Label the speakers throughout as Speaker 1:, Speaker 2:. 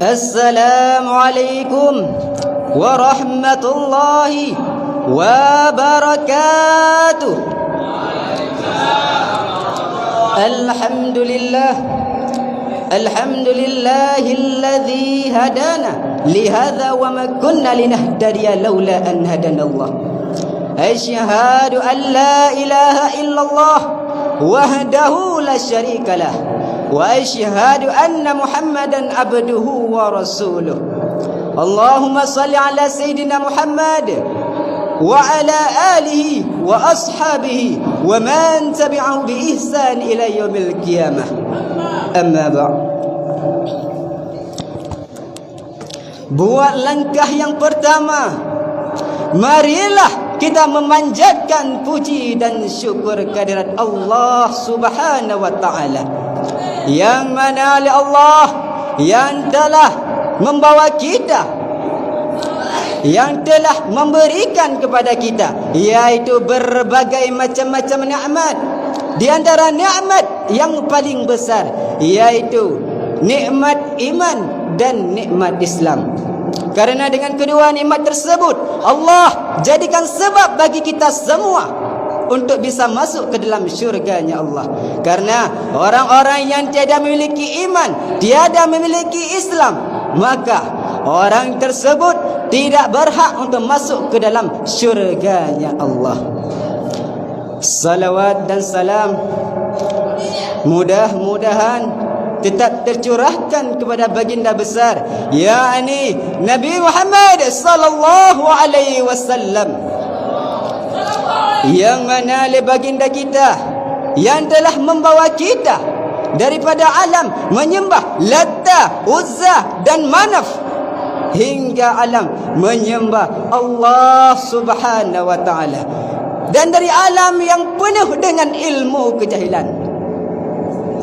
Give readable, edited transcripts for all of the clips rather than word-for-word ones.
Speaker 1: Assalamualaikum warahmatullahi wabarakatuh. Alhamdulillah, alhamdulillahilladzi hadana lihadza wa ma kunna linahtadiya laula an hadanallah. Asyhadu an la ilaha illallah wahdahu la syarikalah wa asyhadu anna Muhammadan abduhu wa rasuluh. Allahumma salli ala sayyidina Muhammad wa ala alihi wa ashabihi wa man tabi'ahu bi ihsan ila yaumil qiyamah. Amma ba'd. Buat langkah yang pertama, marilah kita memanjatkan puji dan syukur kehadirat Allah Subhanahu wa taala, yang mana oleh Allah yang telah membawa kita, yang telah memberikan kepada kita, yaitu berbagai macam-macam nikmat. Di antara nikmat yang paling besar yaitu nikmat iman dan nikmat Islam. Karena dengan kedua nikmat tersebut, Allah jadikan sebab bagi kita semua untuk bisa masuk ke dalam syurganya Allah. Karena orang-orang yang tiada memiliki iman, tiada memiliki Islam, maka orang tersebut tidak berhak untuk masuk ke dalam syurganya Allah. Salawat dan salam mudah-mudahan tetap tercurahkan kepada baginda besar, yakni Nabi Muhammad sallallahu alaihi wasallam, yang mana oleh baginda kita yang telah membawa kita daripada alam menyembah Latta, Uzza dan Manaf hingga alam menyembah Allah Subhanahu wa taala, dan dari alam yang penuh dengan ilmu kejahilan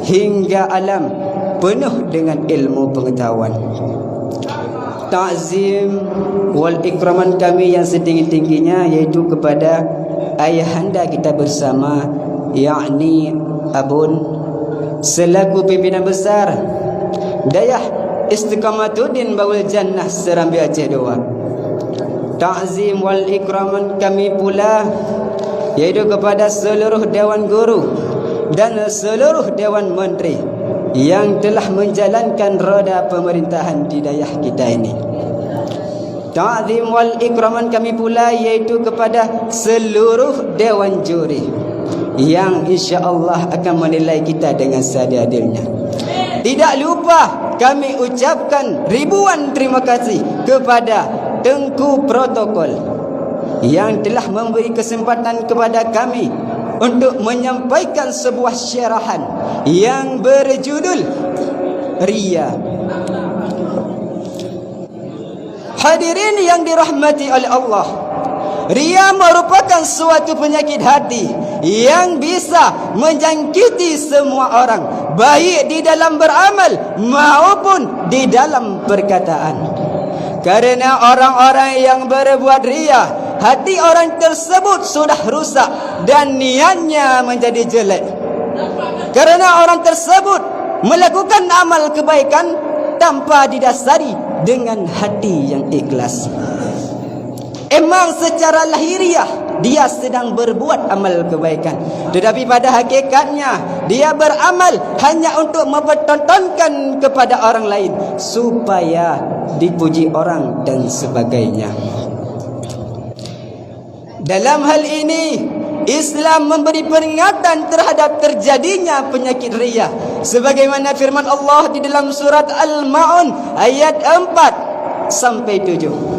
Speaker 1: hingga alam penuh dengan ilmu pengetahuan. Ta'zim wal ikraman kami yang setinggi-tingginya yaitu kepada ayahanda kita bersama, yakni Abun selaku pimpinan besar Dayah Istiqamatuddin Baul Jannah Serambi Aceh II. Ta'zim wal ikraman kami pula yaitu kepada seluruh dewan guru dan seluruh dewan menteri yang telah menjalankan roda pemerintahan di daerah kita ini. Ta'zim wal ikraman kami pula yaitu kepada seluruh dewan juri yang insya-Allah akan menilai kita dengan seadil-adilnya. Tidak lupa kami ucapkan ribuan terima kasih kepada Tengku Protokol yang telah memberi kesempatan kepada kami untuk menyampaikan sebuah syarahan yang berjudul Ria. Hadirin yang dirahmati oleh Allah, ria merupakan suatu penyakit hati yang bisa menjangkiti semua orang, baik di dalam beramal maupun di dalam perkataan. Karena orang-orang yang berbuat ria, hati orang tersebut sudah rusak dan niatnya menjadi jelek. Karena orang tersebut melakukan amal kebaikan tanpa didasari dengan hati yang ikhlas. Emang secara lahiriah dia sedang berbuat amal kebaikan, tetapi pada hakikatnya dia beramal hanya untuk mempertontonkan kepada orang lain supaya dipuji orang dan sebagainya. Dalam hal ini Islam memberi peringatan terhadap terjadinya penyakit ria, sebagaimana firman Allah di dalam surat Al-Ma'un ayat 4 sampai 7.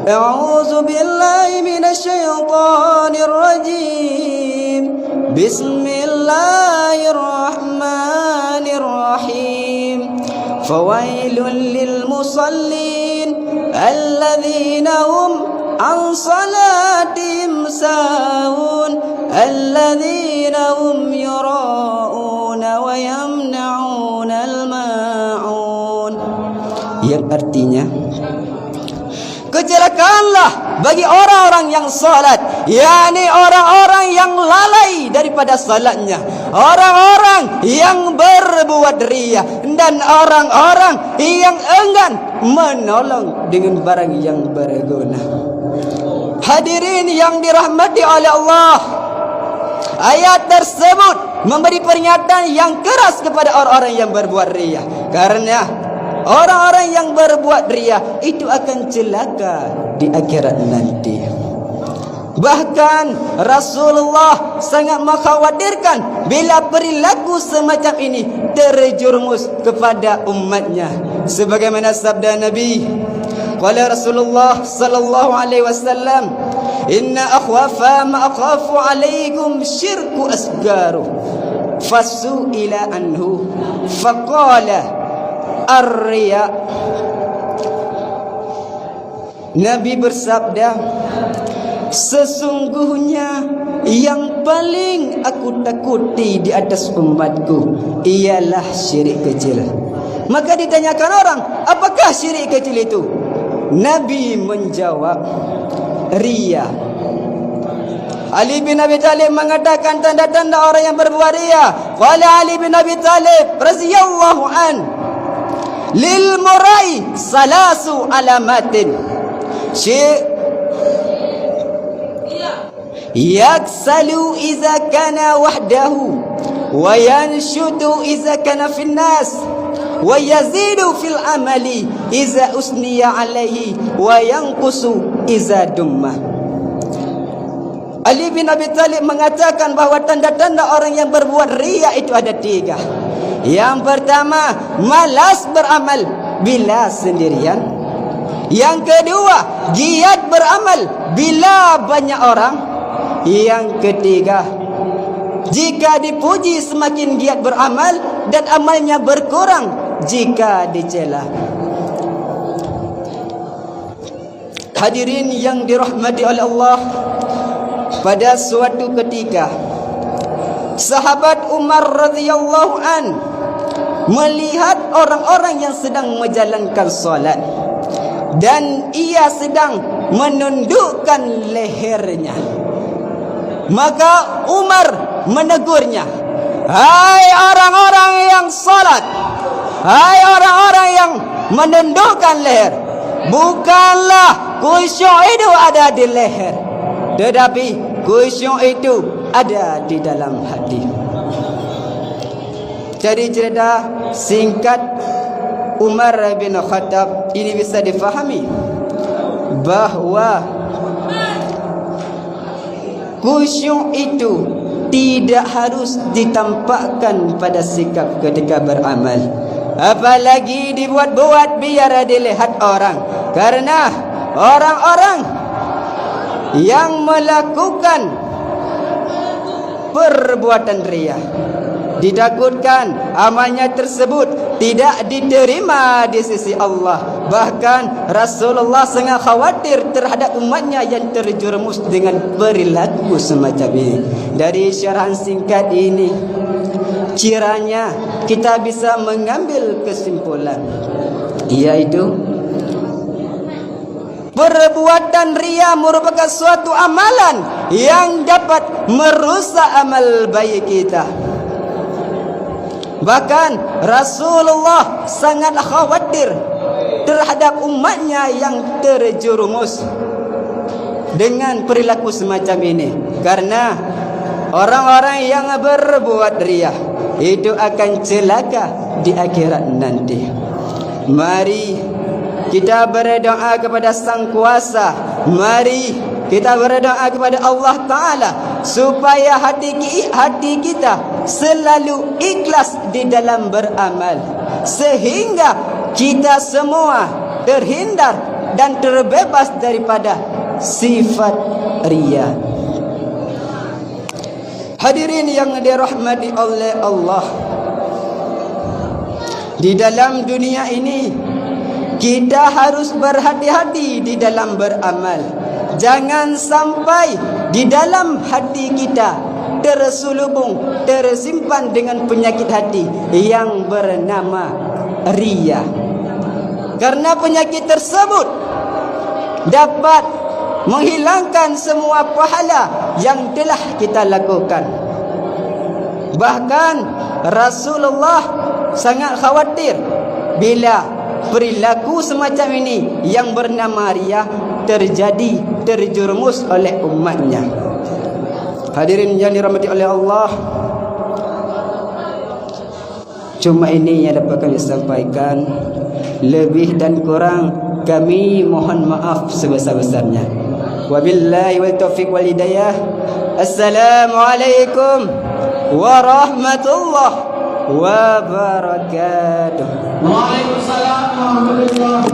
Speaker 1: A'udzu billahi minasyaitonir rajim. Bismillahirrahmanirrahim. Fawailul lil musallin alladzina hum an salatihim sahun alladzina hum yura'una wa yamna'una al-ma'un. Yang artinya, kecelakaanlah bagi orang-orang yang salat, yakni orang-orang yang lalai daripada salatnya, orang-orang yang berbuat riya, dan orang-orang yang enggan menolong dengan barang yang berguna. Hadirin yang dirahmati oleh Allah, ayat tersebut memberi peringatan yang keras kepada orang-orang yang berbuat riya. Karena orang-orang yang berbuat riya itu akan celaka di akhirat nanti. Bahkan Rasulullah sangat mengkhawatirkan bila perilaku semacam ini terjerumus kepada umatnya. Sebagaimana sabda Nabi, qala Rasulullah sallallahu alaihi wasallam, inna akhwafa ma akhafu alaikum syirku asgaru. Fasu'ila anhu faqala ar-riya. Nabi bersabda, sesungguhnya yang paling aku takuti di atas umatku ialah syirik kecil. Maka ditanyakan orang, apakah syirik kecil itu? Nabi menjawab, riya. Ali bin Abi Talib mengatakan tanda-tanda orang yang berbuat riya. Qala Ali bin Abi Talib radhiyallahu an, lil murai salasu alamatin. Yaksalu iza kana wahdahu, wa yanshudu iza kana fin nas, wa yazidu fil amali iza usniya alaihi, wa yanqusu iza dumma. Ali bin Abi Talib mengatakan bahawa tanda-tanda orang yang berbuat riya itu ada 3. Yang pertama, malas beramal bila sendirian. Yang kedua, giat beramal bila banyak orang. Yang ketiga, jika dipuji semakin giat beramal dan amalnya berkurang jika dicela. Hadirin yang dirahmati oleh Allah, pada suatu ketika sahabat Umar radhiyallahu an melihat orang-orang yang sedang menjalankan solat dan ia sedang menundukkan lehernya. Maka Umar menegurnya, hai orang-orang yang salat, hai orang-orang yang menundukkan leher, bukanlah khusyuk itu ada di leher, tetapi khusyuk itu ada di dalam hati. Jadi cerita singkat Umar bin Khattab ini bisa difahami bahawa khusyuk itu tidak harus ditampakkan pada sikap ketika beramal, apalagi dibuat-buat biar dilihat orang. Karena orang-orang yang melakukan perbuatan riya ditakutkan amalnya tersebut tidak diterima di sisi Allah. Bahkan Rasulullah sangat khawatir terhadap umatnya yang terjerumus dengan perilaku semacam ini. Dari syarahan singkat ini, kiranya kita bisa mengambil kesimpulan, yaitu perbuatan riya merupakan suatu amalan yang dapat merusak amal baik kita. Bahkan Rasulullah sangat khawatir terhadap umatnya yang terjerumus dengan perilaku semacam ini. Karena orang-orang yang berbuat riya itu akan celaka di akhirat nanti. Mari kita berdoa kepada Sang Kuasa. Mari kita berdoa kepada Allah Ta'ala supaya hati kita selalu ikhlas di dalam beramal, sehingga kita semua terhindar dan terbebas daripada sifat riya. Hadirin yang dirahmati oleh Allah, di dalam dunia ini kita harus berhati-hati di dalam beramal. Jangan sampai di dalam hati kita terselubung, tersimpan dengan penyakit hati yang bernama riya. Karena penyakit tersebut dapat menghilangkan semua pahala yang telah kita lakukan. Bahkan Rasulullah sangat khawatir bila perilaku semacam ini yang bernama riya terjerumus oleh umatnya. Hadirin yang dirahmati oleh Allah, cuma ini yang dapat kami sampaikan. Lebih dan kurang kami mohon maaf sebesar-besarnya. Wabillahi wal taufiq wal hidayah. Assalamualaikum warahmatullahi wabarakatuh.
Speaker 2: Waalaikumsalam warahmatullahi wabarakatuh.